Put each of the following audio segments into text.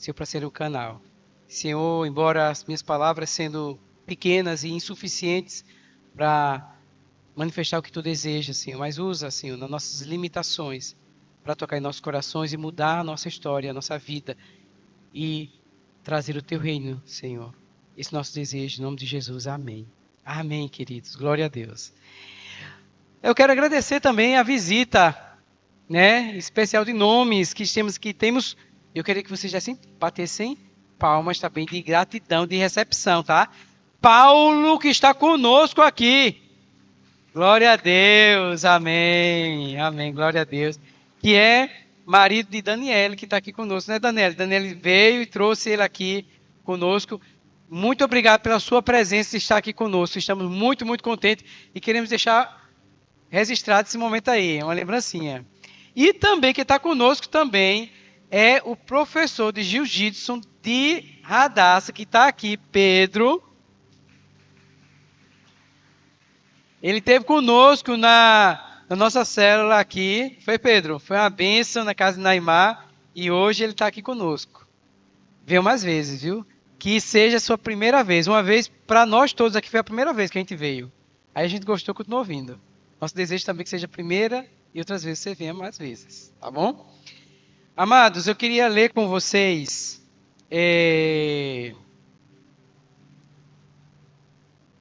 Senhor, para ser o canal. Senhor, embora as minhas palavras sendo pequenas e insuficientes para manifestar o que Tu desejas, Senhor, mas usa, Senhor, nas nossas limitações para tocar em nossos corações e mudar a nossa história, a nossa vida e trazer o Teu reino, Senhor. Esse nosso desejo, em nome de Jesus. Amém. Amém, queridos. Glória a Deus. Eu quero agradecer também a visita, né, especial de nomes que temos. Eu queria que vocês já batessem palmas também de gratidão, de recepção, tá? Paulo que está conosco aqui. Glória a Deus, amém, amém, glória a Deus. Que é marido de Daniele, que está aqui conosco, né, Daniele? Daniele veio e trouxe ele aqui conosco. Muito obrigado pela sua presença e estar aqui conosco. Estamos muito, muito contentes e queremos deixar registrado esse momento aí, uma lembrancinha. E também quem está conosco também é o professor de Jiu-Jitsu de Radassa, que está aqui, Pedro. Ele esteve conosco na nossa célula aqui. Foi, Pedro? Foi uma bênção na casa de Naimar. E hoje ele está aqui conosco. Veio mais vezes, viu? Que seja a sua primeira vez. Uma vez, para nós todos aqui, foi a primeira vez que a gente veio. Aí a gente gostou, continuou vindo. Nosso desejo também é que seja a primeira e outras vezes você venha mais vezes. Tá bom? Amados, eu queria ler com vocês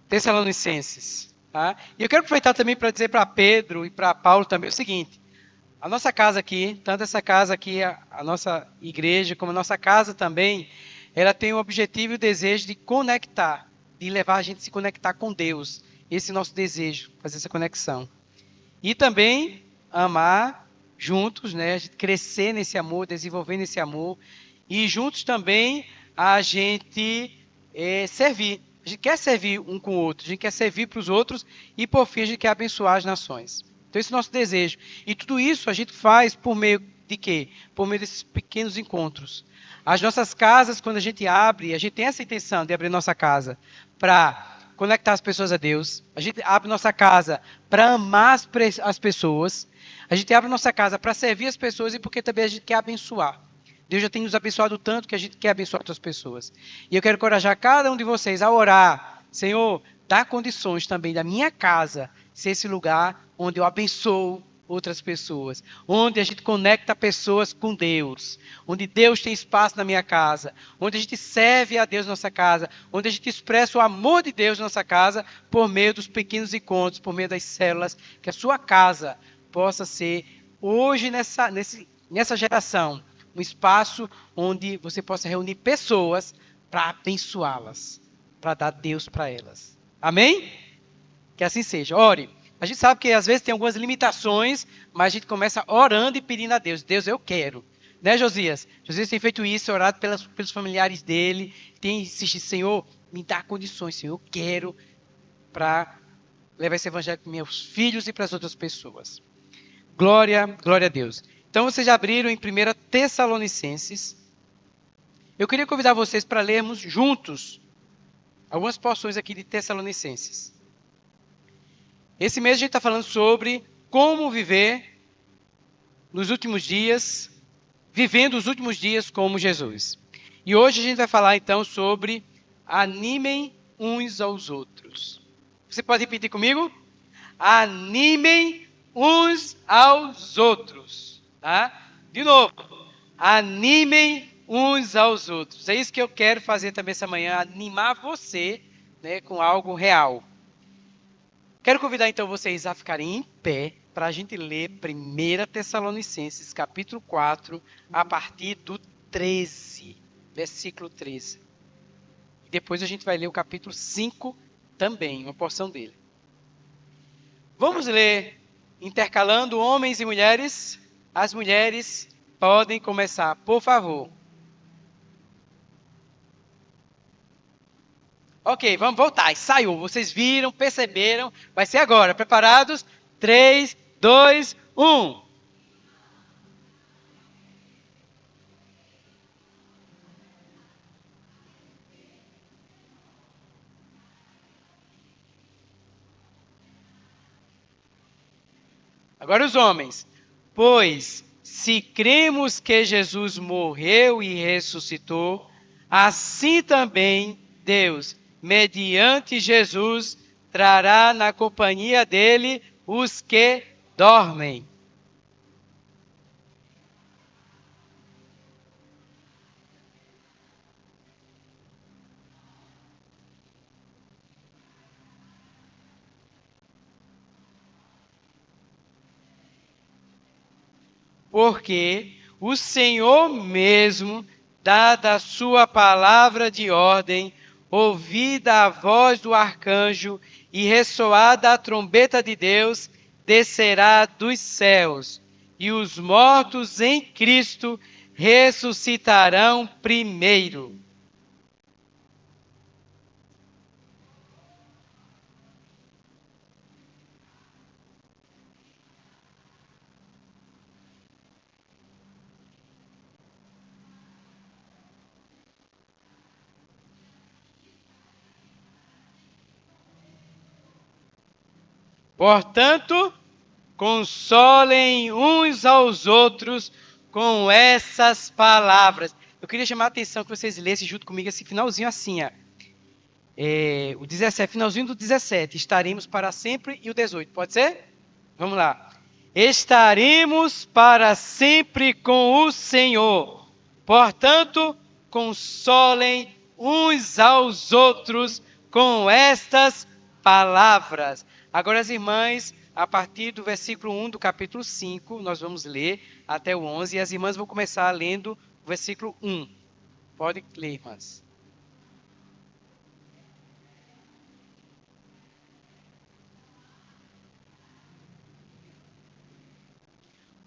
Tessalonicenses. Tá? E eu quero aproveitar também para dizer para Pedro e para Paulo também o seguinte. A nossa casa aqui, tanto essa casa aqui, a nossa igreja, como a nossa casa também, ela tem o objetivo e o desejo de conectar, de levar a gente a se conectar com Deus. Esse é o nosso desejo, fazer essa conexão. E também amar juntos, né? A gente crescer nesse amor, desenvolver nesse amor. E juntos também a gente servir. A gente quer servir um com o outro, a gente quer servir para os outros e, por fim, a gente quer abençoar as nações. Então, esse é o nosso desejo. E tudo isso a gente faz por meio de quê? Por meio desses pequenos encontros. As nossas casas, quando a gente abre, a gente tem essa intenção de abrir nossa casa para conectar as pessoas a Deus. A gente abre nossa casa para amar as pessoas. A gente abre nossa casa para servir as pessoas e porque também a gente quer abençoar. Deus já tem nos abençoado tanto que a gente quer abençoar outras pessoas. E eu quero encorajar cada um de vocês a orar. Senhor, dá condições também da minha casa ser esse lugar onde eu abençoo outras pessoas, onde a gente conecta pessoas com Deus, onde Deus tem espaço na minha casa, onde a gente serve a Deus na nossa casa, onde a gente expressa o amor de Deus na nossa casa por meio dos pequenos encontros, por meio das células, que a sua casa possa ser hoje nessa geração um espaço onde você possa reunir pessoas para abençoá-las, para dar Deus para elas. Amém? Que assim seja. Ore. A gente sabe que às vezes tem algumas limitações, mas a gente começa orando e pedindo a Deus. Deus, eu quero. Né, Josias? Josias tem feito isso, orado pelos familiares dele. Tem insistido, Senhor, me dá condições, Senhor. Eu quero para levar esse evangelho para meus filhos e para as outras pessoas. Glória, glória a Deus. Então, vocês já abriram em 1 Tessalonicenses. Eu queria convidar vocês para lermos juntos algumas porções aqui de Tessalonicenses. Esse mês a gente está falando sobre como viver nos últimos dias, vivendo os últimos dias como Jesus. E hoje a gente vai falar então sobre animem uns aos outros. Você pode repetir comigo? Animem uns aos outros. Tá? De novo, animem uns aos outros. É isso que eu quero fazer também essa manhã, animar você, né, com algo real. Quero convidar então vocês a ficarem em pé para a gente ler 1 Tessalonicenses, capítulo 4, a partir do 13, versículo 13. E depois a gente vai ler o capítulo 5 também, uma porção dele. Vamos ler intercalando homens e mulheres. As mulheres podem começar, por favor. Ok, vamos voltar. Ensaiou. Vocês viram, perceberam. Vai ser agora. Preparados? 3, 2, 1. Agora os homens. Pois se cremos que Jesus morreu e ressuscitou, assim também Deus, mediante Jesus, trará na companhia dele os que dormem. Porque o Senhor mesmo, dada a sua palavra de ordem, ouvida a voz do arcanjo e ressoada a trombeta de Deus, descerá dos céus, e os mortos em Cristo ressuscitarão primeiro. Portanto, consolem uns aos outros com essas palavras. Eu queria chamar a atenção que vocês lessem junto comigo esse finalzinho assim, ó. O 17, finalzinho do 17. Estaremos para sempre e o 18. Pode ser? Vamos lá. Estaremos para sempre com o Senhor. Portanto, consolem uns aos outros com estas palavras. Agora, as irmãs, a partir do versículo 1 do capítulo 5, nós vamos ler até o 11, e as irmãs vão começar lendo o versículo 1. Pode ler, irmãs.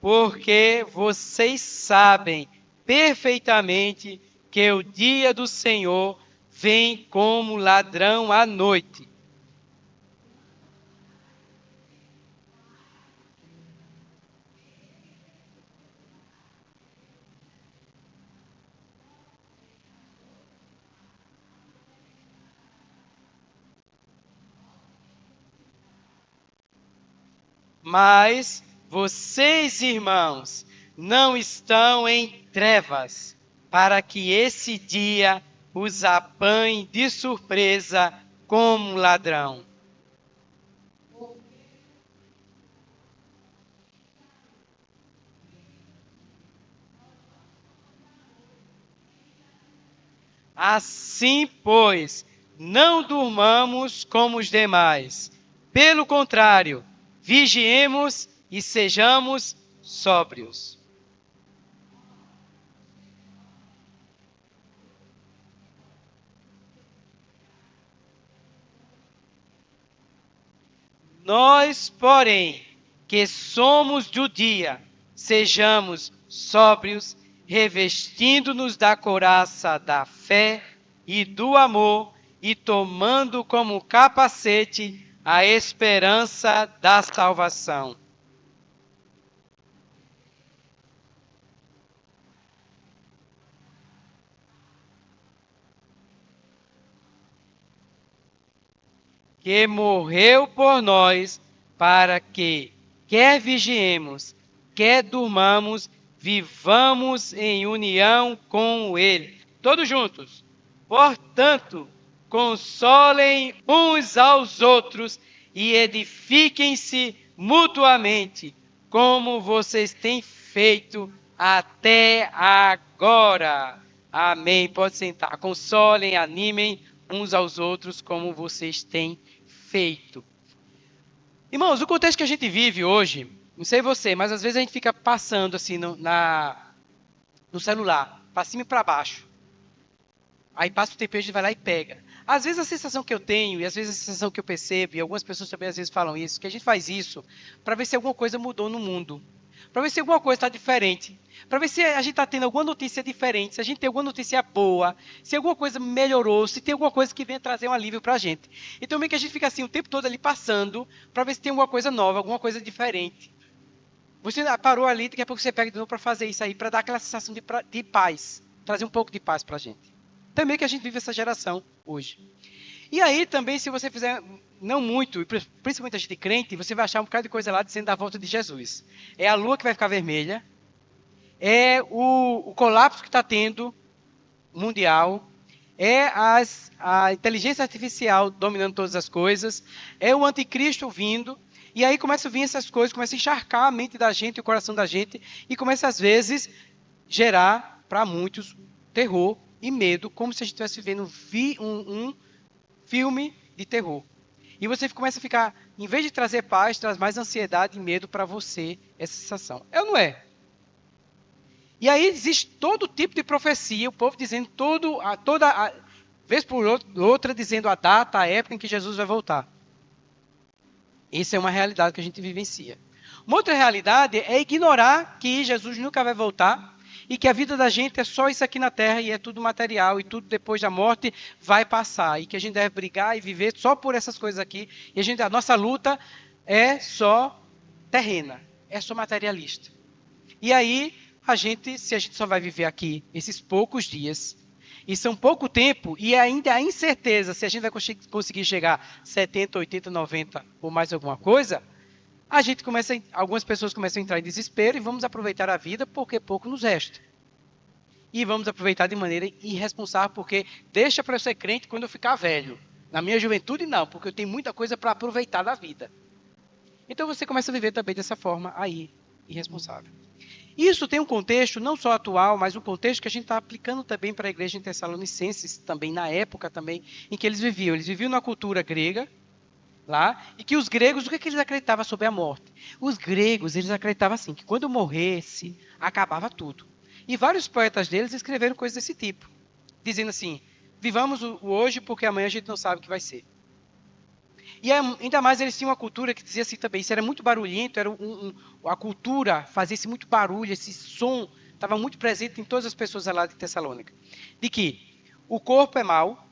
Porque vocês sabem perfeitamente que o dia do Senhor vem como ladrão à noite. Mas vocês, irmãos, não estão em trevas, para que esse dia os apanhe de surpresa como um ladrão. Assim, pois, não durmamos como os demais. Pelo contrário, vigiemos e sejamos sóbrios. Nós, porém, que somos do dia, sejamos sóbrios, revestindo-nos da couraça da fé e do amor, e tomando como capacete a esperança da salvação. Que morreu por nós, para que, quer vigiemos, quer durmamos, vivamos em união com Ele. Todos juntos. Portanto, consolem uns aos outros e edifiquem-se mutuamente, como vocês têm feito até agora. Amém. Pode sentar. Consolem, animem uns aos outros, como vocês têm feito. Irmãos, o contexto que a gente vive hoje, não sei você, mas às vezes a gente fica passando assim no celular, para cima e para baixo. Aí passa o tempo e a gente vai lá e pega. Às vezes a sensação que eu tenho, e às vezes a sensação que eu percebo, e algumas pessoas também às vezes falam isso, que a gente faz isso para ver se alguma coisa mudou no mundo. Para ver se alguma coisa está diferente. Para ver se a gente está tendo alguma notícia diferente, se a gente tem alguma notícia boa, se alguma coisa melhorou, se tem alguma coisa que venha trazer um alívio para a gente. Então meio que a gente fica assim o tempo todo ali passando para ver se tem alguma coisa nova, alguma coisa diferente. Você parou ali, daqui a pouco você pega de novo para fazer isso aí, para dar aquela sensação de paz. Trazer um pouco de paz para a gente. Também que a gente vive essa geração hoje. E aí também, se você fizer, não muito, e principalmente a gente crente, você vai achar um bocado de coisa lá dizendo da volta de Jesus. É a lua que vai ficar vermelha, é o colapso que está tendo mundial, é a inteligência artificial dominando todas as coisas, é o anticristo vindo, e aí começa a vir essas coisas, começa a encharcar a mente da gente, o coração da gente, e começa às vezes gerar para muitos terror e medo, como se a gente estivesse vendo um filme de terror. E você começa a ficar, em vez de trazer paz, traz mais ansiedade e medo para você, essa sensação. É ou não é? E aí existe todo tipo de profecia, o povo dizendo vez por outra, dizendo a data, a época em que Jesus vai voltar. Essa é uma realidade que a gente vivencia. Uma outra realidade é ignorar que Jesus nunca vai voltar e que a vida da gente é só isso aqui na Terra e é tudo material e tudo depois da morte vai passar e que a gente deve brigar e viver só por essas coisas aqui e a nossa luta é só terrena, é só materialista. E aí se a gente só vai viver aqui esses poucos dias e são pouco tempo e ainda a incerteza se a gente vai conseguir chegar 70, 80, 90 ou mais alguma coisa, algumas pessoas começam a entrar em desespero e vamos aproveitar a vida porque pouco nos resta. E vamos aproveitar de maneira irresponsável porque deixa para eu ser crente quando eu ficar velho. Na minha juventude não, porque eu tenho muita coisa para aproveitar da vida. Então você começa a viver também dessa forma aí, irresponsável. Isso tem um contexto não só atual, mas um contexto que a gente está aplicando também para a igreja em Tessalonicenses, também na época também em que eles viviam. Eles viviam na cultura grega, lá, e que os gregos, o que eles acreditavam sobre a morte? Os gregos, eles acreditavam assim, que quando morresse, acabava tudo. E vários poetas deles escreveram coisas desse tipo, dizendo assim, vivamos o hoje porque amanhã a gente não sabe o que vai ser. E ainda mais eles tinham uma cultura que dizia assim também, isso era muito barulhento, a cultura fazia esse muito barulho, esse som, estava muito presente em todas as pessoas lá de Tessalônica. De que o corpo é mau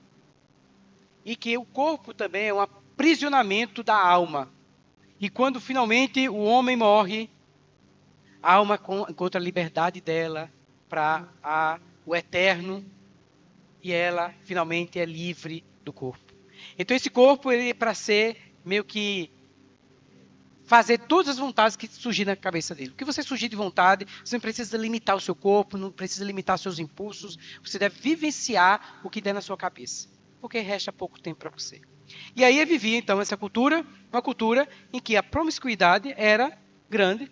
e que o corpo também é um aprisionamento da alma. E quando finalmente o homem morre, a alma encontra a liberdade dela para o eterno e ela finalmente é livre do corpo. Então esse corpo ele é para ser meio que fazer todas as vontades que surgirem na cabeça dele. O que você surgir de vontade, você não precisa limitar o seu corpo, não precisa limitar os seus impulsos, você deve vivenciar o que der na sua cabeça, porque resta pouco tempo para você. E aí vivia então essa cultura, uma cultura em que a promiscuidade era grande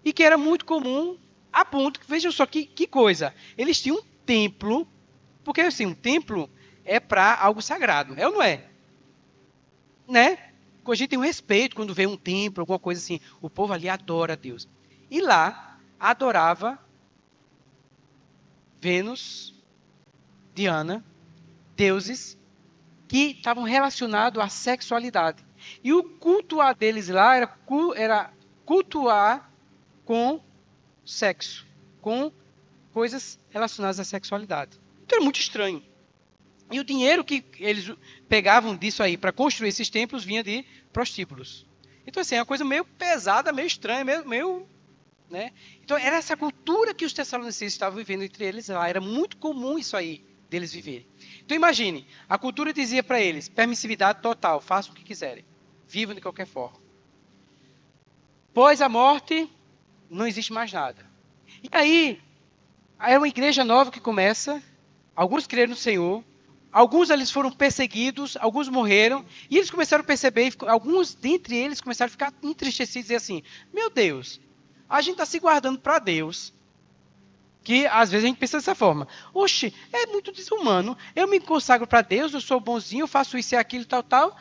e que era muito comum a ponto que, vejam só que coisa, eles tinham um templo, porque assim, um templo é para algo sagrado, é ou não é? Né? A gente tem um respeito quando vê um templo, alguma coisa assim. O povo ali adora a Deus. E lá adorava Vênus, Diana, deuses que estavam relacionados à sexualidade. E o cultuar deles lá era cultuar com sexo, com coisas relacionadas à sexualidade. Então é muito estranho. E o dinheiro que eles pegavam disso aí para construir esses templos vinha de prostíbulos. Então, assim, é uma coisa meio pesada, meio estranha, meio né? Então, era essa cultura que os tessalonicenses estavam vivendo entre eles lá. Era muito comum isso aí, deles viverem. Então, imagine, a cultura dizia para eles, permissividade total, façam o que quiserem. Vivam de qualquer forma. Após a morte, não existe mais nada. E aí, é uma igreja nova que começa, alguns creram no Senhor, alguns deles foram perseguidos, alguns morreram, e eles começaram a perceber, alguns dentre eles começaram a ficar entristecidos e dizer assim, meu Deus, a gente está se guardando para Deus, que às vezes a gente pensa dessa forma, oxe, é muito desumano, eu me consagro para Deus, eu sou bonzinho, eu faço isso e aquilo, tal,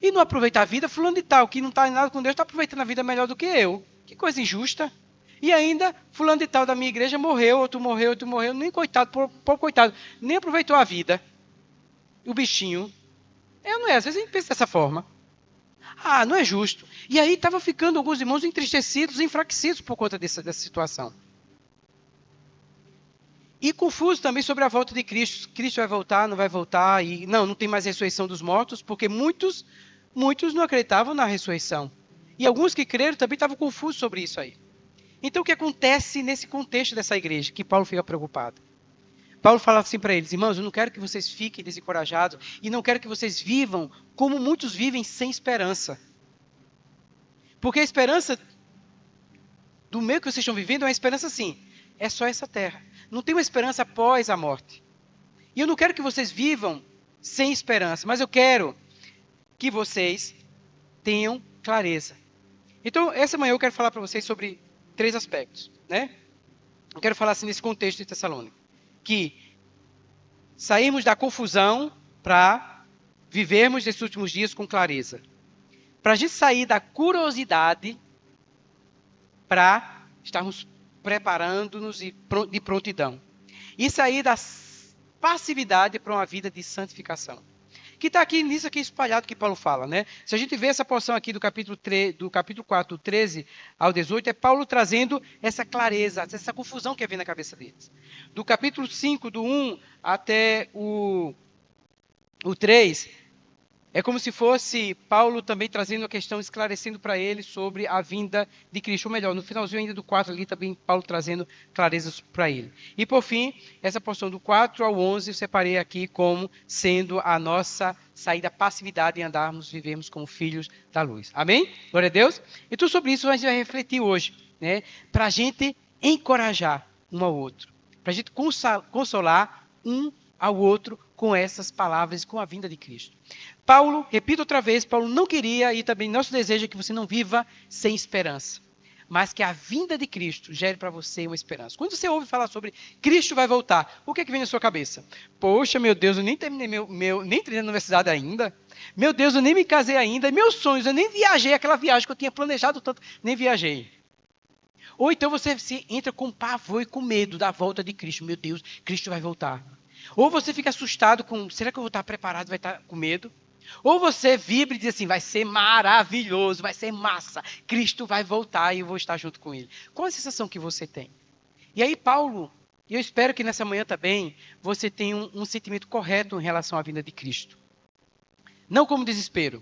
e não aproveitar a vida, fulano de tal, que não está em nada com Deus, está aproveitando a vida melhor do que eu, que coisa injusta. E ainda, fulano de tal da minha igreja morreu, outro morreu, nem coitado, pobre coitado, nem aproveitou a vida. O bichinho. Não é, às vezes a gente pensa dessa forma. Ah, não é justo. E aí estava ficando alguns irmãos entristecidos, enfraquecidos por conta dessa situação. E confuso também sobre a volta de Cristo. Cristo vai voltar, não vai voltar, e não tem mais ressurreição dos mortos, porque muitos não acreditavam na ressurreição. E alguns que creram também estavam confusos sobre isso aí. Então, o que acontece nesse contexto dessa igreja, que Paulo fica preocupado? Paulo fala assim para eles, irmãos, eu não quero que vocês fiquem desencorajados e não quero que vocês vivam como muitos vivem sem esperança. Porque a esperança do meio que vocês estão vivendo é uma esperança assim, é só essa terra. Não tem uma esperança após a morte. E eu não quero que vocês vivam sem esperança, mas eu quero que vocês tenham clareza. Então, essa manhã eu quero falar para vocês sobre 3 aspectos, né? Eu quero falar assim nesse contexto de Tessalônica, que saímos da confusão para vivermos esses últimos dias com clareza. Para a gente sair da curiosidade para estarmos preparando-nos de prontidão. E sair da passividade para uma vida de santificação. Que está aqui nisso aqui espalhado que Paulo fala, né? Se a gente vê essa porção aqui do capítulo 4, do 13 ao 18, é Paulo trazendo essa clareza, essa confusão que havia na cabeça deles. Do capítulo 5, do 1 até o 3, é como se fosse Paulo também trazendo a questão, esclarecendo para eles sobre a vinda de Cristo. Ou melhor, no finalzinho ainda do 4 ali, também Paulo trazendo clarezas para ele. E por fim, essa porção do 4 ao 11, eu separei aqui como sendo a nossa saída da passividade e vivermos como filhos da luz. Amém? Glória a Deus. Então sobre isso a gente vai refletir hoje, né? Para a gente encorajar um ao outro. Para a gente consolar um ao outro com essas palavras, com a vinda de Cristo. Paulo, repito outra vez, Paulo não queria, e também nosso desejo é que você não viva sem esperança, mas que a vinda de Cristo gere para você uma esperança. Quando você ouve falar sobre Cristo vai voltar, o que é que vem na sua cabeça? Poxa, meu Deus, eu nem terminei nem entrei na universidade ainda. Meu Deus, eu nem me casei ainda. Meus sonhos, eu nem viajei, aquela viagem que eu tinha planejado tanto, nem viajei. Ou então você se entra com pavor e com medo da volta de Cristo. Meu Deus, Cristo vai voltar. Ou você fica assustado com, será que eu vou estar preparado, vai estar com medo? Ou você vibra e diz assim, vai ser maravilhoso, vai ser massa, Cristo vai voltar e eu vou estar junto com ele. Qual a sensação que você tem? E aí Paulo, e eu espero que nessa manhã também, você tenha um sentimento correto em relação à vinda de Cristo. Não como desespero.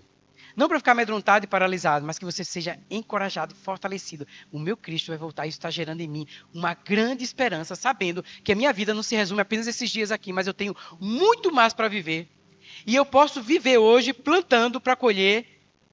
Não para ficar amedrontado e paralisado, mas que você seja encorajado e fortalecido. O meu Cristo vai voltar e isso está gerando em mim uma grande esperança, sabendo que a minha vida não se resume apenas a esses dias aqui, mas eu tenho muito mais para viver. E eu posso viver hoje plantando para colher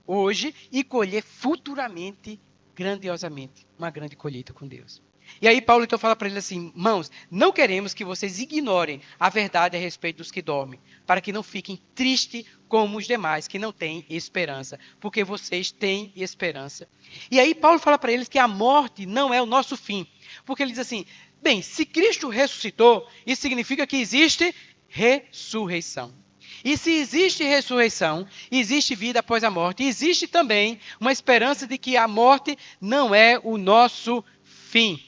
hoje e colher futuramente, grandiosamente, uma grande colheita com Deus. E aí Paulo então fala para ele assim, irmãos, não queremos que vocês ignorem a verdade a respeito dos que dormem, para que não fiquem tristes como os demais, que não têm esperança, porque vocês têm esperança. E aí Paulo fala para eles que a morte não é o nosso fim, porque ele diz assim, bem, se Cristo ressuscitou, isso significa que existe ressurreição. E se existe ressurreição, existe vida após a morte, existe também uma esperança de que a morte não é o nosso fim.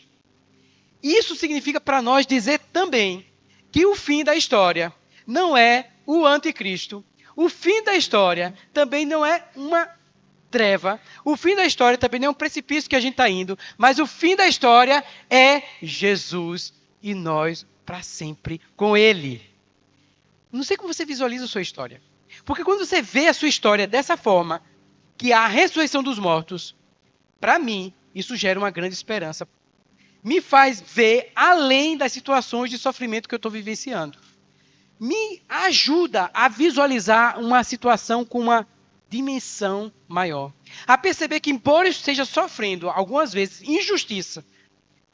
Isso significa para nós dizer também que o fim da história não é o anticristo. O fim da história também não é uma treva. O fim da história também não é um precipício que a gente está indo. Mas o fim da história é Jesus e nós para sempre com Ele. Não sei como você visualiza a sua história. Porque quando você vê a sua história dessa forma, que há a ressurreição dos mortos, para mim, isso gera uma grande esperança. Me faz ver além das situações de sofrimento que eu estou vivenciando. Me ajuda a visualizar uma situação com uma dimensão maior. A perceber que, embora eu esteja sofrendo, algumas vezes, injustiça,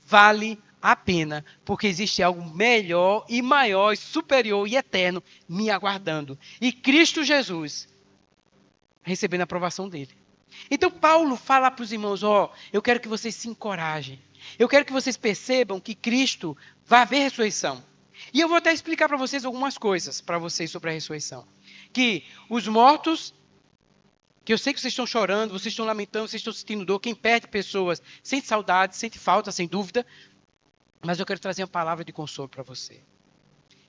vale a pena, porque existe algo melhor e maior, e superior e eterno me aguardando. E Cristo Jesus recebendo a aprovação dele. Então Paulo fala para os irmãos, eu quero que vocês se encorajem. Eu quero que vocês percebam que Cristo vai haver ressurreição. E eu vou até explicar para vocês algumas coisas para vocês sobre a ressurreição. Que os mortos, que eu sei que vocês estão chorando, vocês estão lamentando, vocês estão sentindo dor, quem perde pessoas sente saudade, sente falta, sem dúvida. Mas eu quero trazer uma palavra de consolo para você.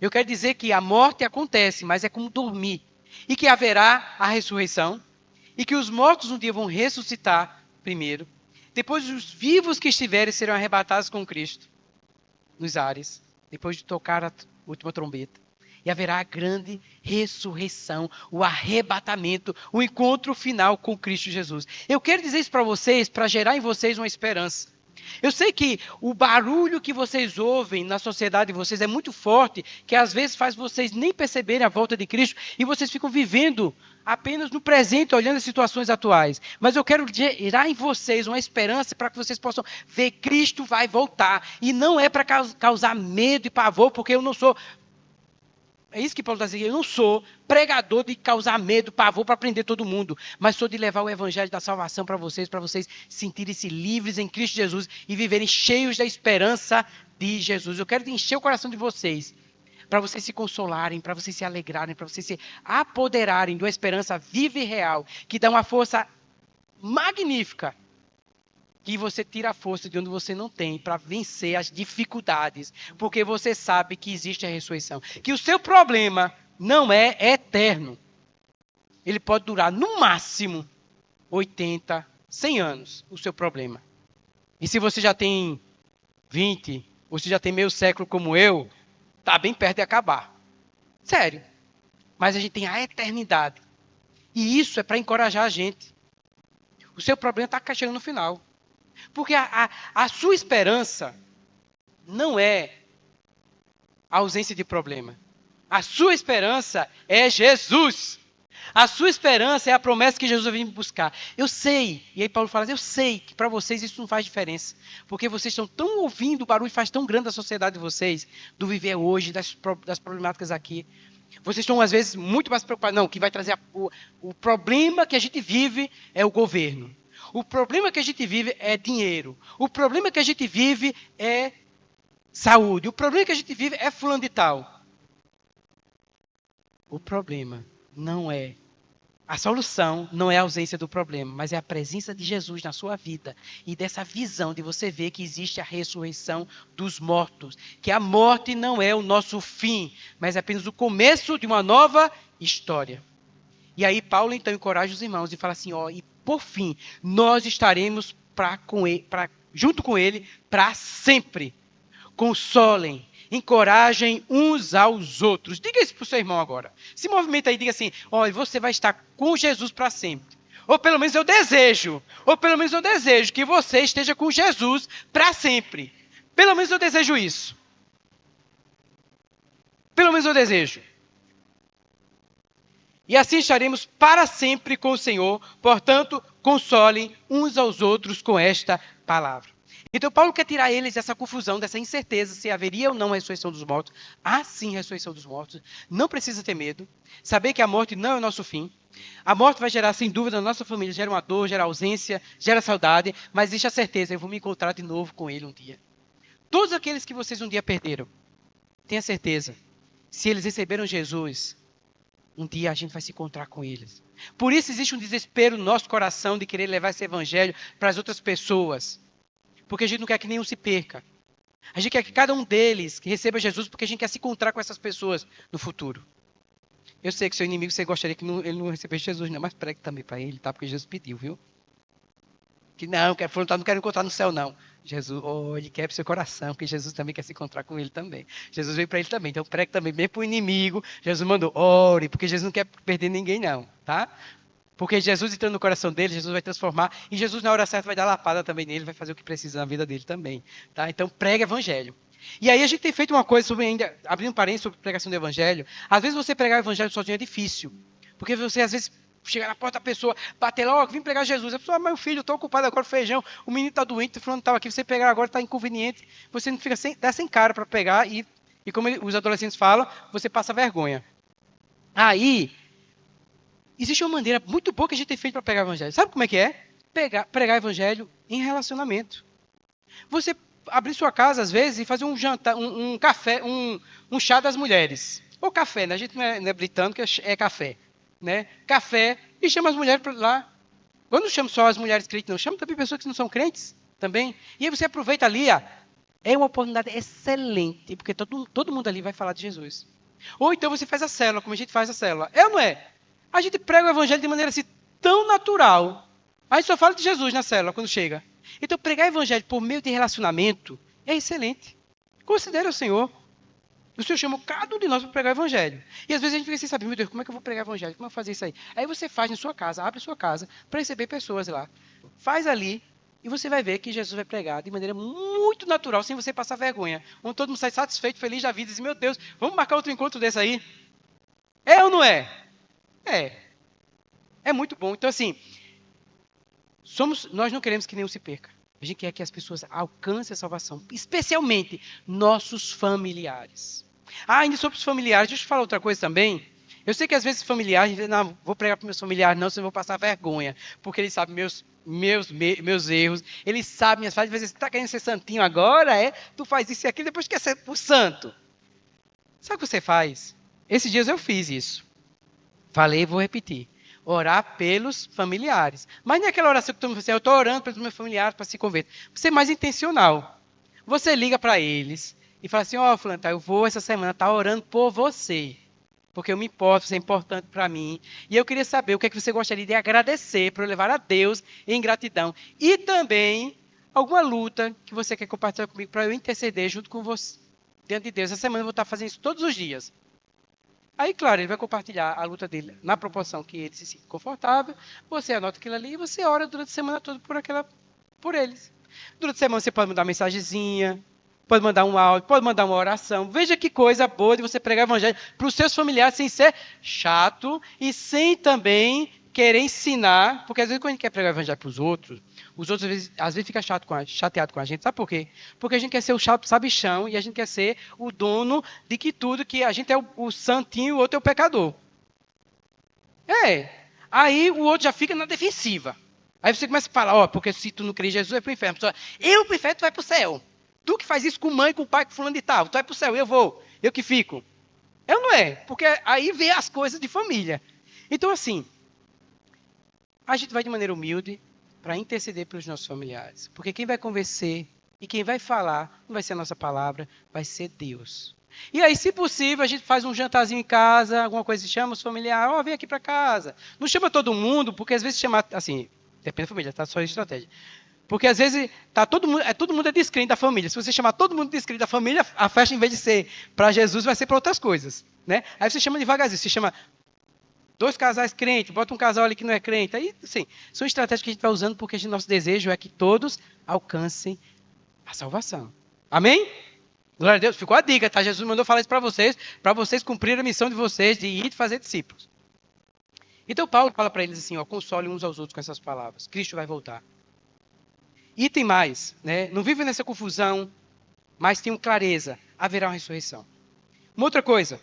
Eu quero dizer que a morte acontece, mas é como dormir. E que haverá a ressurreição. E que os mortos um dia vão ressuscitar primeiro. Depois os vivos que estiverem serão arrebatados com Cristo nos ares, depois de tocar a última trombeta. E haverá a grande ressurreição, o arrebatamento, o encontro final com Cristo Jesus. Eu quero dizer isso para vocês, para gerar em vocês uma esperança. Eu sei que o barulho que vocês ouvem na sociedade de vocês é muito forte, que às vezes faz vocês nem perceberem a volta de Cristo e vocês ficam vivendo apenas no presente, olhando as situações atuais. Mas eu quero gerar em vocês uma esperança para que vocês possam ver Cristo vai voltar. E não é para causar medo e pavor, porque eu não sou... É isso que Paulo está dizendo. Eu não sou pregador de causar medo, pavor para prender todo mundo, mas sou de levar o evangelho da salvação para vocês sentirem-se livres em Cristo Jesus e viverem cheios da esperança de Jesus. Eu quero encher o coração de vocês, para vocês se consolarem, para vocês se alegrarem, para vocês se apoderarem de uma esperança viva e real, que dá uma força magnífica, que você tira a força de onde você não tem para vencer as dificuldades, porque você sabe que existe a ressurreição. Que o seu problema não é eterno. Ele pode durar no máximo 80, 100 anos, o seu problema. E se você já tem 20, ou se já tem meio século como eu, está bem perto de acabar. Sério. Mas a gente tem a eternidade. E isso é para encorajar a gente. O seu problema está chegando no final. Porque a sua esperança não é a ausência de problema. A sua esperança é Jesus. A sua esperança é a promessa que Jesus vai vir buscar. Eu sei, e aí Paulo fala, eu sei que para vocês isso não faz diferença. Porque vocês estão tão ouvindo o barulho faz tão grande da sociedade de vocês, do viver hoje, das problemáticas aqui. Vocês estão, às vezes, muito mais preocupados. Não, o que vai trazer o problema que a gente vive é o governo. O problema que a gente vive é dinheiro. O problema que a gente vive é saúde. O problema que a gente vive é fulano de tal. O problema não é... A solução não é a ausência do problema, mas é a presença de Jesus na sua vida. E dessa visão de você ver que existe a ressurreição dos mortos. Que a morte não é o nosso fim, mas é apenas o começo de uma nova história. E aí Paulo então encoraja os irmãos e fala assim, e por fim, nós estaremos junto com ele para sempre. Consolem, encorajem uns aos outros. Diga isso para o seu irmão agora. Se movimenta aí e diga assim, você vai estar com Jesus para sempre. Ou pelo menos eu desejo que você esteja com Jesus para sempre. Pelo menos eu desejo isso. Pelo menos eu desejo. E assim estaremos para sempre com o Senhor. Portanto, consolem uns aos outros com esta palavra. Então, Paulo quer tirar eles dessa confusão, dessa incerteza, se haveria ou não a ressurreição dos mortos. Há sim ressurreição dos mortos. Não precisa ter medo. Saber que a morte não é o nosso fim. A morte vai gerar, sem dúvida, na nossa família, gera uma dor, gera ausência, gera saudade. Mas existe a certeza, eu vou me encontrar de novo com ele um dia. Todos aqueles que vocês um dia perderam, tenha certeza, se eles receberam Jesus, um dia a gente vai se encontrar com eles. Por isso existe um desespero no nosso coração de querer levar esse evangelho para as outras pessoas. Porque a gente não quer que nenhum se perca. A gente quer que cada um deles receba Jesus porque a gente quer se encontrar com essas pessoas no futuro. Eu sei que seu inimigo, você gostaria que ele não recebesse Jesus, não, mas pregue também para ele, tá? Porque Jesus pediu, viu? Que não quero encontrar no céu, não. Jesus, ele quer para o seu coração, porque Jesus também quer se encontrar com ele também. Jesus veio para ele também, então pregue também, mesmo para o inimigo. Jesus mandou, ore, porque Jesus não quer perder ninguém, não, tá? Porque Jesus entrando no coração dele, Jesus vai transformar. E Jesus, na hora certa, vai dar lapada também nele, vai fazer o que precisa na vida dele também. Tá? Então, prega evangelho. E aí a gente tem feito uma coisa, abrindo um parênteses sobre pregação do evangelho. Às vezes você pregar o evangelho sozinho é difícil. Porque você, às vezes, chega na porta da pessoa, bater lá, vim pregar Jesus. A pessoa, meu filho, estou ocupado agora com feijão. O menino está doente, o fulano estava aqui, você pegar agora está inconveniente. Você não fica dá sem cara para pegar e como os adolescentes falam, você passa vergonha. Aí... existe uma maneira muito boa que a gente tem feito para pregar evangelho. Sabe como é que é? Pregar evangelho em relacionamento. Você abrir sua casa, às vezes, e fazer um jantar, um café, um chá das mulheres. Ou café, né? A gente não é britânico, é café. Né? Café, e chama as mulheres para lá. Eu não chamo só as mulheres crentes, não. Chamo também pessoas que não são crentes também. E aí você aproveita ali, é uma oportunidade excelente, porque todo mundo ali vai falar de Jesus. Ou então você faz a célula, como a gente faz a célula. É ou não é? A gente prega o evangelho de maneira assim, tão natural. A gente só fala de Jesus na célula, quando chega. Então, pregar o evangelho por meio de relacionamento é excelente. Considere o Senhor. O Senhor chamou cada um de nós para pregar o evangelho. E às vezes a gente fica sem saber, meu Deus, como é que eu vou pregar o evangelho? Como eu vou fazer isso aí? Aí você faz na sua casa, abre a sua casa, para receber pessoas lá. Faz ali, E você vai ver que Jesus vai pregar de maneira muito natural, sem você passar vergonha. Onde todo mundo sai satisfeito, feliz da vida, e diz, meu Deus, vamos marcar outro encontro desse aí? É ou não é? É. É muito bom. Então, assim, nós não queremos que nenhum se perca. A gente quer que as pessoas alcancem a salvação, especialmente nossos familiares. Ainda sobre os familiares, deixa eu falar outra coisa também. Eu sei que às vezes familiares, não, vou pregar para meus familiares, não, senão eu vou passar vergonha, porque eles sabem meus erros, eles sabem minhas falhas. Às vezes, você está querendo ser santinho agora, tu faz isso e aquilo, depois quer ser o santo. Sabe o que você faz? Esses dias eu fiz isso. Falei e vou repetir. Orar pelos familiares. Mas não é aquela oração que todo mundo fala assim, eu estou orando pelos meus familiares para se converter. Você é mais intencional. Você liga para eles e fala assim, ó, fulano, eu vou essa semana estar orando por você. Porque eu me importo, você é importante para mim. E eu queria saber o que é que você gostaria de agradecer para eu levar a Deus em gratidão. E também alguma luta que você quer compartilhar comigo para eu interceder junto com você diante de Deus. Essa semana eu vou estar fazendo isso todos os dias. Aí, claro, ele vai compartilhar a luta dele na proporção que ele se sente confortável. Você anota aquilo ali e você ora durante a semana toda por eles. Durante a semana você pode mandar uma mensagenzinha, pode mandar um áudio, pode mandar uma oração. Veja que coisa boa de você pregar o evangelho para os seus familiares sem ser chato e sem também querer ensinar, porque às vezes quando a gente quer pregar o evangelho para os outros às vezes fica chateado com a gente. Sabe por quê? Porque a gente quer ser o chato sabichão e a gente quer ser o dono de que tudo, que a gente é o santinho e o outro é o pecador. Aí o outro já fica na defensiva. Aí você começa a falar, porque se tu não crê em Jesus, é pro inferno. Eu pro inferno, tu vai pro céu. Tu que faz isso com mãe, com pai, com fulano de tal, tu vai pro céu, eu vou, eu que fico. Eu não é, porque aí vê as coisas de família. Então assim, a gente vai de maneira humilde para interceder pelos nossos familiares. Porque quem vai convencer e quem vai falar não vai ser a nossa palavra, vai ser Deus. E aí, se possível, a gente faz um jantarzinho em casa, alguma coisa, chama os familiares, vem aqui para casa. Não chama todo mundo, porque às vezes chama, assim, depende da família, tá? Só a estratégia. Porque às vezes todo mundo é descrente da família. Se você chamar todo mundo descrente da família, a festa, em vez de ser para Jesus, vai ser para outras coisas. Né? Aí você chama devagarzinho, você chama 2 casais crentes, bota um casal ali que não é crente. Aí, assim, são estratégias que a gente vai usando porque nosso desejo é que todos alcancem a salvação. Amém? Glória a Deus. Ficou a dica, tá? Jesus mandou falar isso para vocês cumprirem a missão de vocês de ir e fazer discípulos. Então Paulo fala para eles assim, console uns aos outros com essas palavras. Cristo vai voltar. E tem mais, né? Não vivem nessa confusão, mas tenham clareza. Haverá uma ressurreição. Uma outra coisa.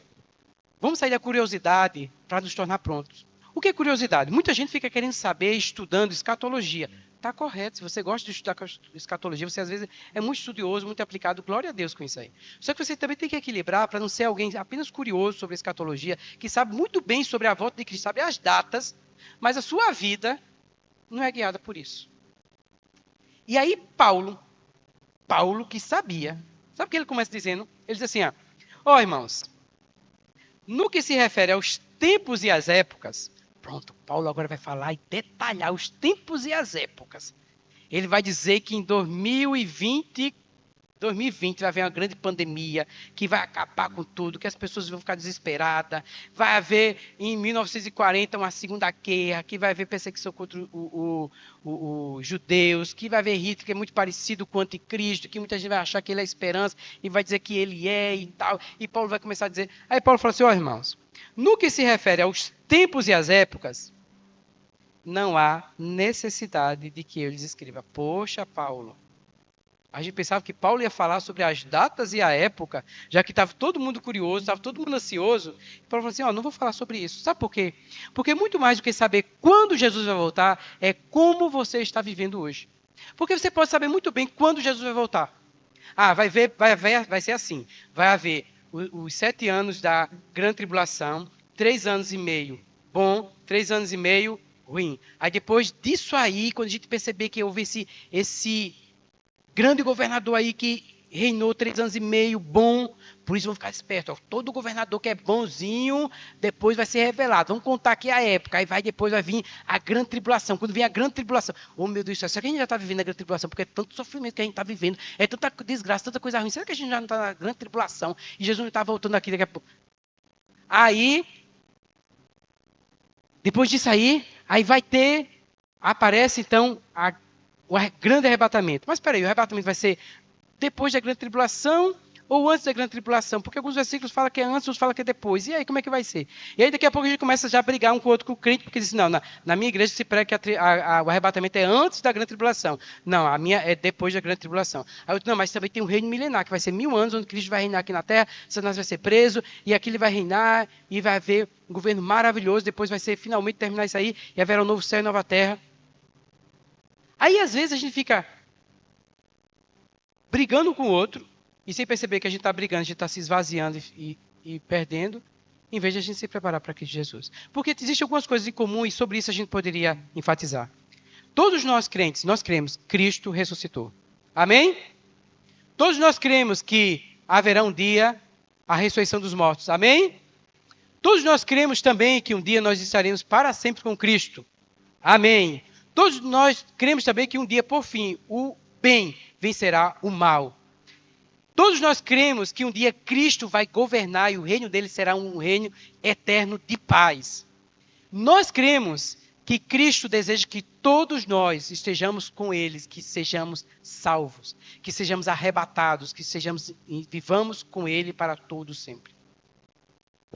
Vamos sair da curiosidade para nos tornar prontos. O que é curiosidade? Muita gente fica querendo saber, estudando escatologia. Está correto. Se você gosta de estudar escatologia, você às vezes é muito estudioso, muito aplicado. Glória a Deus com isso aí. Só que você também tem que equilibrar para não ser alguém apenas curioso sobre escatologia, que sabe muito bem sobre a volta de Cristo, sabe as datas, mas a sua vida não é guiada por isso. E aí Paulo que sabia, sabe o que ele começa dizendo? Ele diz assim, irmãos, no que se refere aos tempos e às épocas, pronto, Paulo agora vai falar e detalhar os tempos e as épocas. Ele vai dizer que em 2020 vai haver uma grande pandemia, que vai acabar com tudo, que as pessoas vão ficar desesperadas, vai haver em 1940 uma segunda guerra, que vai haver perseguição contra os judeus, que vai haver Hitler, que é muito parecido com o anticristo, que muita gente vai achar que ele é a esperança e vai dizer que ele é e tal. E Paulo vai começar a dizer... Aí Paulo fala assim, irmãos, no que se refere aos tempos e às épocas, não há necessidade de que eu lhes escreva. Poxa, Paulo... A gente pensava que Paulo ia falar sobre as datas e a época, já que estava todo mundo curioso, estava todo mundo ansioso. E Paulo falou assim, não vou falar sobre isso. Sabe por quê? Porque muito mais do que saber quando Jesus vai voltar, é como você está vivendo hoje. Porque você pode saber muito bem quando Jesus vai voltar. Vai ser assim. Vai haver os 7 anos da grande tribulação, 3 anos e meio bom, 3 anos e meio ruim. Aí depois disso aí, quando a gente perceber que houve esse grande governador aí que reinou 3 anos e meio, bom, por isso vamos ficar espertos. Todo governador que é bonzinho, depois vai ser revelado. Vamos contar aqui a época, aí depois vai vir a grande tribulação. Quando vem a grande tribulação, meu Deus do céu, será que a gente já está vivendo a grande tribulação? Porque é tanto sofrimento que a gente está vivendo, é tanta desgraça, tanta coisa ruim. Será que a gente já não está na grande tribulação e Jesus não está voltando aqui daqui a pouco? Aí, depois disso aí vai ter, aparece então a grande arrebatamento. Mas espera aí, o arrebatamento vai ser depois da grande tribulação ou antes da grande tribulação? Porque alguns versículos falam que é antes, outros falam que é depois. E aí, como é que vai ser? E aí, daqui a pouco a gente começa já a brigar um com o outro, com o crente, porque diz, não, na minha igreja se prega que o arrebatamento é antes da grande tribulação. Não, a minha é depois da grande tribulação. Aí eu digo, não, mas também tem um reino milenar, que vai ser 1000 anos, onde Cristo vai reinar aqui na terra, Satanás vai ser preso, e aqui ele vai reinar, e vai haver um governo maravilhoso, depois vai ser finalmente terminar isso aí, e haverá um novo céu e nova terra. Aí, às vezes, a gente fica brigando com o outro, e sem perceber que a gente está brigando, a gente está se esvaziando e perdendo, em vez de a gente se preparar para Cristo Jesus. Porque existem algumas coisas em comum e sobre isso a gente poderia enfatizar. Todos nós crentes, nós cremos que Cristo ressuscitou. Amém? Todos nós cremos que haverá um dia a ressurreição dos mortos. Amém? Todos nós cremos também que um dia nós estaremos para sempre com Cristo. Amém? Todos nós cremos também que um dia, por fim, o bem vencerá o mal. Todos nós cremos que um dia Cristo vai governar e o reino dele será um reino eterno de paz. Nós cremos que Cristo deseja que todos nós estejamos com eles, que sejamos salvos, que sejamos arrebatados, que vivamos com ele para todo sempre.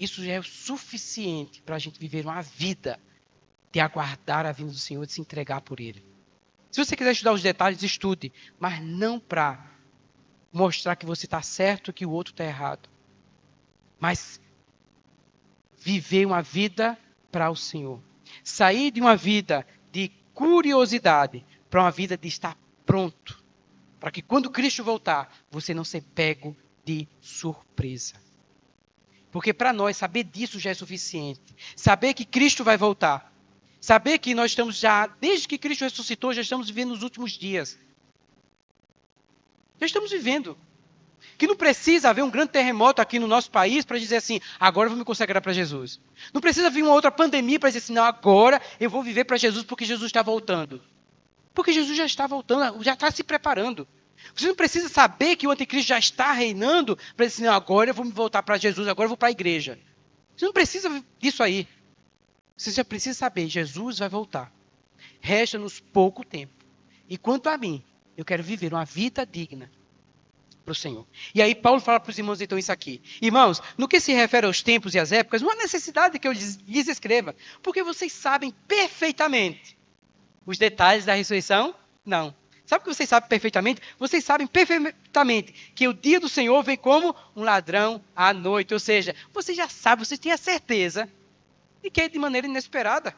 Isso já é o suficiente para a gente viver uma vida de aguardar a vinda do Senhor, de se entregar por ele. Se você quiser estudar os detalhes, estude, mas não para mostrar que você está certo, que o outro está errado. Mas viver uma vida para o Senhor. Sair de uma vida de curiosidade para uma vida de estar pronto. Para que quando Cristo voltar, você não seja pego de surpresa. Porque para nós, saber disso já é suficiente. Saber que Cristo vai voltar. Saber que nós estamos já, desde que Cristo ressuscitou, já estamos vivendo nos últimos dias. Já estamos vivendo. Que não precisa haver um grande terremoto aqui no nosso país para dizer assim, agora eu vou me consagrar para Jesus. Não precisa vir uma outra pandemia para dizer assim, não, agora eu vou viver para Jesus porque Jesus está voltando. Porque Jesus já está voltando, já está se preparando. Você não precisa saber que o anticristo já está reinando para dizer assim, não, agora eu vou me voltar para Jesus, agora eu vou para a igreja. Você não precisa disso aí. Você já precisa saber, Jesus vai voltar. Resta-nos pouco tempo. E quanto a mim, eu quero viver uma vida digna para o Senhor. E aí Paulo fala para os irmãos então isso aqui. Irmãos, no que se refere aos tempos e às épocas, não há necessidade que eu lhes escreva, porque vocês sabem perfeitamente os detalhes da ressurreição. Não. Sabe o que vocês sabem perfeitamente? Vocês sabem perfeitamente que o dia do Senhor vem como um ladrão à noite. Ou seja, vocês já sabem, vocês têm a certeza de que é de maneira inesperada.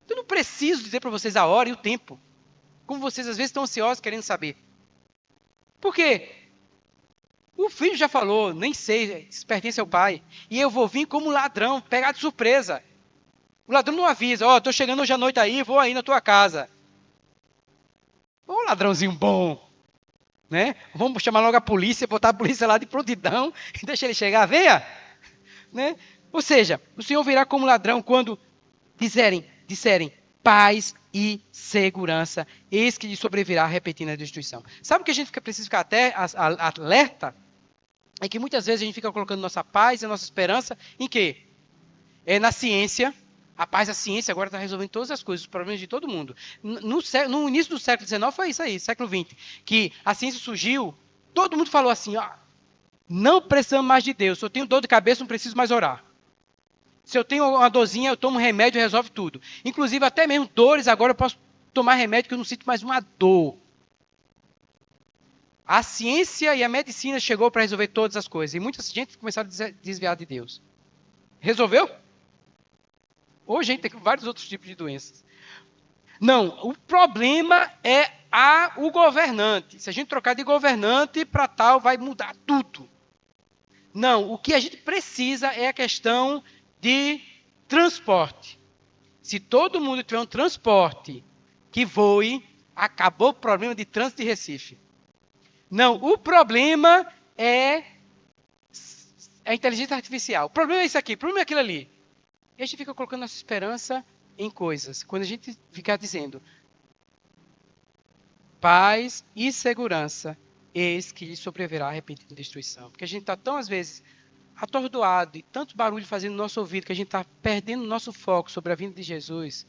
Eu não preciso dizer para vocês a hora e o tempo. Como vocês às vezes estão ansiosos querendo saber. Por quê? O filho já falou, nem sei, se pertence ao pai. E eu vou vir como ladrão, pegar de surpresa. O ladrão não avisa, ó, estou chegando hoje à noite aí, vou aí na tua casa. Ô ladrãozinho bom, né? Vamos chamar logo a polícia, botar a polícia lá de prontidão e deixa ele chegar, venha. Né? Ou seja, o Senhor virá como ladrão quando disserem paz e segurança, eis que lhe sobrevirá a repentina destruição. Sabe o que a gente precisa ficar até alerta? É que muitas vezes a gente fica colocando nossa paz e nossa esperança em quê? É na ciência. A paz da ciência agora está resolvendo todas as coisas, os problemas de todo mundo. No início do século XIX foi isso aí, século XX, que a ciência surgiu, todo mundo falou assim, ó, não precisamos mais de Deus, se eu tenho dor de cabeça, não preciso mais orar. Se eu tenho uma dorzinha, eu tomo um remédio e resolve tudo. Inclusive, até mesmo dores, agora eu posso tomar remédio que eu não sinto mais uma dor. A ciência e a medicina chegou para resolver todas as coisas. E muita gente começaram a desviar de Deus. Resolveu? Hoje a gente tem vários outros tipos de doenças. Não, o problema é o governante. Se a gente trocar de governante para tal, vai mudar tudo. Não, o que a gente precisa é a questão de transporte. Se todo mundo tiver um transporte que voe, acabou o problema de trânsito de Recife. Não, o problema é a inteligência artificial. O problema é isso aqui, o problema é aquilo ali. E a gente fica colocando nossa esperança em coisas. Quando a gente ficar dizendo paz e segurança, eis que lhe sobrevirá a repentina destruição. Porque a gente está tão, às vezes, atordoado e tanto barulho fazendo no nosso ouvido que a gente está perdendo o nosso foco sobre a vinda de Jesus.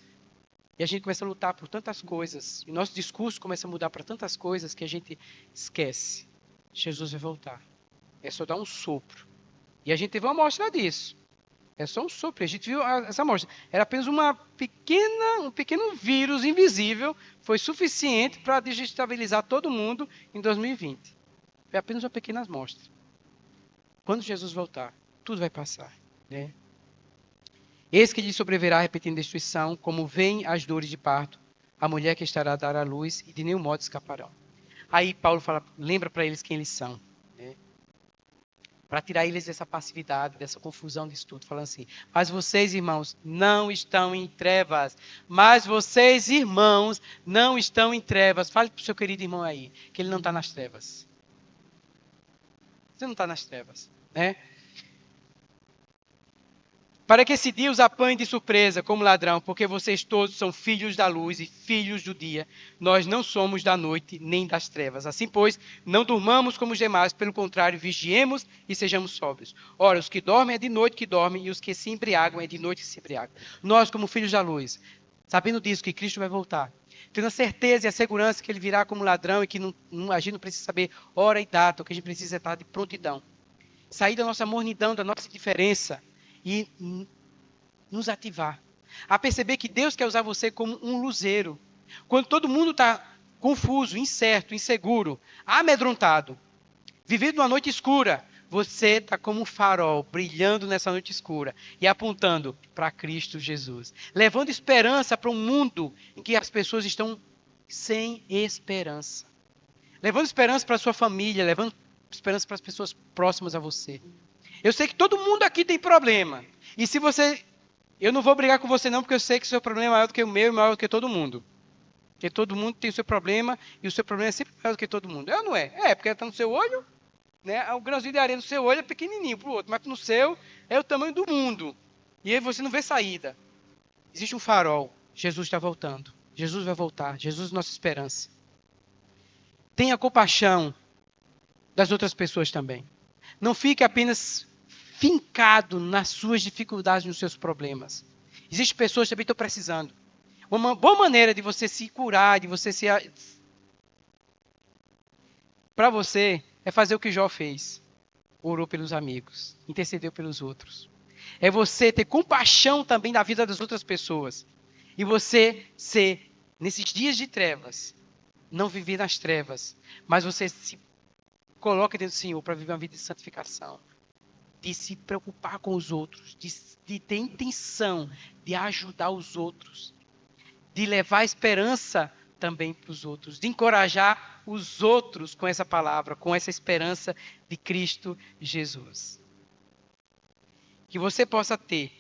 E a gente começa a lutar por tantas coisas. E o nosso discurso começa a mudar para tantas coisas que a gente esquece. Jesus vai voltar. É só dar um sopro. E a gente teve uma amostra disso. É só um sopro. A gente viu essa amostra. Era apenas um pequeno vírus invisível. Foi suficiente para desestabilizar todo mundo em 2020. Foi apenas uma pequena amostra. Quando Jesus voltar, tudo vai passar. Né? Eis que lhe sobreverá a repentina destruição, como vêm as dores de parto, a mulher que estará a dar à luz, e de nenhum modo escaparão. Aí Paulo lembra para eles quem eles são. Né? Para tirar eles dessa passividade, dessa confusão disso tudo. Falando assim, mas vocês, irmãos, não estão em trevas. Mas vocês, irmãos, não estão em trevas. Fale para o seu querido irmão aí, que ele não está nas trevas. Você não está nas trevas. Né? Para que esse dia os apanhe de surpresa, como ladrão, porque vocês todos são filhos da luz e filhos do dia. Nós não somos da noite nem das trevas. Assim, pois, não durmamos como os demais, pelo contrário, vigiemos e sejamos sóbrios. Ora, os que dormem é de noite que dormem, e os que se embriagam é de noite que se embriagam. Nós, como filhos da luz, sabendo disso, que Cristo vai voltar, tendo a certeza e a segurança que ele virá como ladrão e que a gente não precisa saber hora e data, o que a gente precisa é estar de prontidão. Sair da nossa mornidão, da nossa indiferença, e nos ativar. A perceber que Deus quer usar você como um luzeiro. Quando todo mundo está confuso, incerto, inseguro, amedrontado, vivendo uma noite escura, você está como um farol, brilhando nessa noite escura e apontando para Cristo Jesus. Levando esperança para um mundo em que as pessoas estão sem esperança. Levando esperança para a sua família, levando esperança para as pessoas próximas a você. Eu sei que todo mundo aqui tem problema. E se você... Eu não vou brigar com você não, porque eu sei que o seu problema é maior do que o meu e maior do que todo mundo. Porque todo mundo tem o seu problema e o seu problema é sempre maior do que todo mundo. É ou não é? É, porque está no seu olho, né? O grãozinho de areia no seu olho é pequenininho para o outro, mas no seu é o tamanho do mundo. E aí você não vê saída. Existe um farol. Jesus está voltando. Jesus vai voltar. Jesus é nossa esperança. Tenha compaixão das outras pessoas também. Não fique apenas fincado nas suas dificuldades, nos seus problemas. Existem pessoas que também estão precisando. Uma boa maneira de você se curar, de você se... Para você, é fazer o que Jó fez. Orou pelos amigos, intercedeu pelos outros. É você ter compaixão também da vida das outras pessoas. E você ser, nesses dias de trevas, não viver nas trevas, mas você se coloca dentro do Senhor para viver uma vida de santificação. De se preocupar com os outros, de ter intenção de ajudar os outros, de levar esperança também para os outros, de encorajar os outros com essa palavra, com essa esperança de Cristo Jesus. Que você possa ter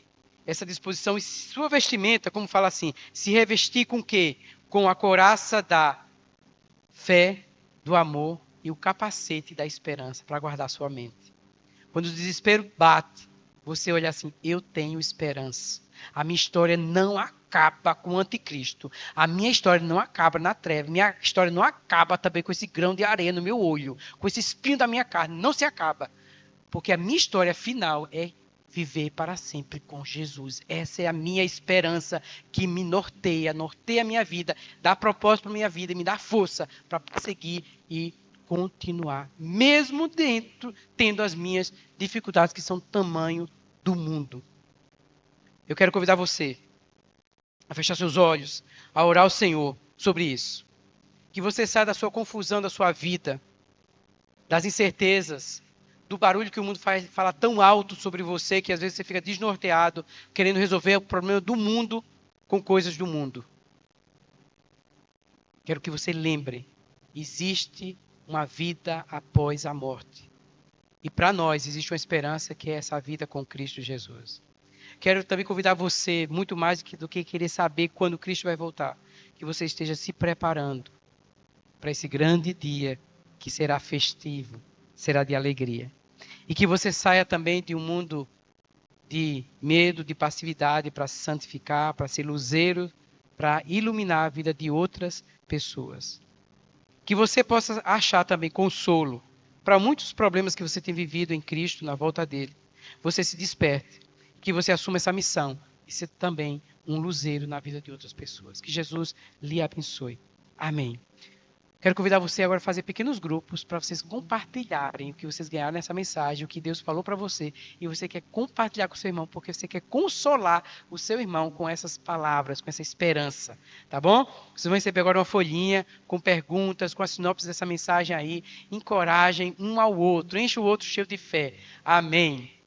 essa disposição e sua vestimenta, como fala assim, se revestir com o quê? Com a couraça da fé, do amor e o capacete da esperança para guardar sua mente. Quando o desespero bate, você olha assim, eu tenho esperança. A minha história não acaba com o anticristo. A minha história não acaba na treva. Minha história não acaba também com esse grão de areia no meu olho, com esse espinho da minha carne. Não se acaba. Porque a minha história final é viver para sempre com Jesus. Essa é a minha esperança que me norteia a minha vida, dá propósito para a minha vida e me dá força para seguir e continuar, mesmo tendo as minhas dificuldades que são do tamanho do mundo. Eu quero convidar você a fechar seus olhos, a orar ao Senhor sobre isso. Que você saia da sua confusão, da sua vida, das incertezas, do barulho que o mundo fala tão alto sobre você, que às vezes você fica desnorteado, querendo resolver o problema do mundo com coisas do mundo. Quero que você lembre, existe uma vida após a morte. E para nós existe uma esperança que é essa vida com Cristo Jesus. Quero também convidar você, muito mais do que querer saber quando Cristo vai voltar, que você esteja se preparando para esse grande dia que será festivo, será de alegria. E que você saia também de um mundo de medo, de passividade, para se santificar, para ser luzeiro, para iluminar a vida de outras pessoas. Que você possa achar também consolo para muitos problemas que você tem vivido em Cristo, na volta dele. Você se desperte, que você assuma essa missão e ser também um luzeiro na vida de outras pessoas. Que Jesus lhe abençoe. Amém. Quero convidar você agora a fazer pequenos grupos para vocês compartilharem o que vocês ganharam nessa mensagem, o que Deus falou para você, e você quer compartilhar com seu irmão, porque você quer consolar o seu irmão com essas palavras, com essa esperança, tá bom? Vocês vão receber agora uma folhinha com perguntas, com a sinopse dessa mensagem aí. Encorajem um ao outro, enche o outro cheio de fé. Amém.